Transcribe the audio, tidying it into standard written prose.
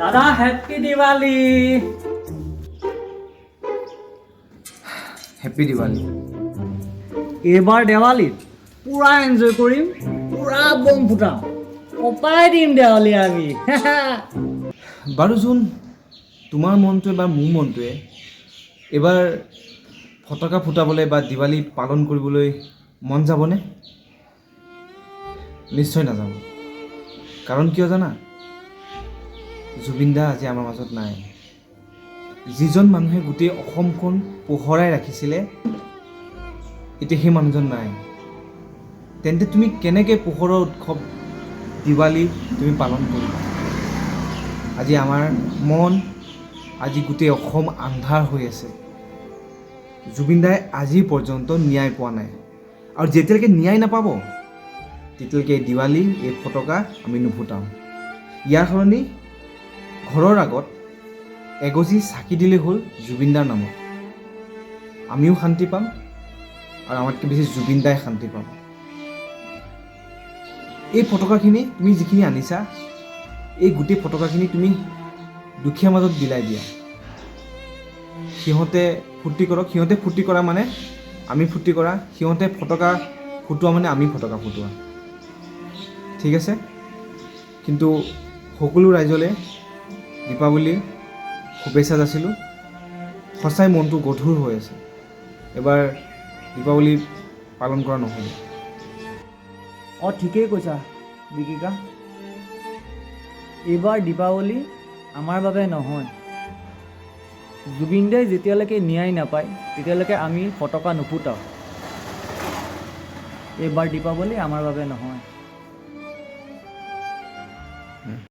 দাদা happy Diwali. Happy Diwali. এইবাৰ দেৱালীত পুৰা এনজয় কৰিম, পুৰা বম ফুটাম, কপাই দিম দেৱালী আমি। বাৰু যোন তোমাৰ মনটোৱে বা মোৰ মনটোৱে এইবাৰ ফটকা ফুটাবলৈ বা দিৱালী পালন কৰিবলৈ মন যাবনে? নিশ্চয় নাযাব। কাৰণ কিয় জানা? জুবিন দা আজি আমাৰ মাজত নাই। যিজন মানুহে গোটেই অসমখন পোহৰাই ৰাখিছিলে, এতিয়া সেই মানুহজন নাই। তেন্তে তুমি কেনেকৈ পোহৰৰ উৎসৱ দিৱালী তুমি পালন কৰিবা? আজি আমাৰ মন, আজি গোটেই অসম আন্ধাৰ হৈ আছে। জুবিন দাই আজি পৰ্যন্ত ন্যায় পোৱা নাই, আৰু যেতিয়ালৈকে ন্যায় নাপাব তেতিয়ালৈকে এই দিৱালী, এই ফটকা আমি নুফুটাম। ইয়াৰ সলনি ঘৰৰ আগত এগছি চাকি দিলেই হ'ল জুবিন দাৰ নামত। আমিও শান্তি পাম, আৰু আমাতকৈ বেছি জুবিন দাই শান্তি পাম। এই ফটকাখিনি তুমি যিখিনি আনিছা, এই গোটেই ফটকাখিনি তুমি দুখীয়া মাজত বিলাই দিয়া। সিহঁতে ফূৰ্তি কৰক, সিহঁতে ফূৰ্তি কৰা মানে আমি ফূৰ্তি কৰা, সিহঁতে ফটকা ফুটোৱা মানে আমি ফটকা ফুটোৱা। ঠিক আছে? কিন্তু সকলো ৰাইজলৈ দীপাৱলীৰ শুভেচ্ছা যাচিলোঁ। সঁচাই মনটো গধুৰ হৈ আছে। এবাৰ দীপাৱলী পালন কৰা নহ'ব। অঁ ঠিকেই কৈছা দীপিকা। এইবাৰ দীপাৱলী আমাৰ বাবে নহয়। জুবিন দাই যেতিয়ালৈকে ন্যায় নাপায় তেতিয়ালৈকে আমি ফটকা নুফুটাওঁ। এইবাৰ দীপাৱলী আমাৰ বাবে নহয়।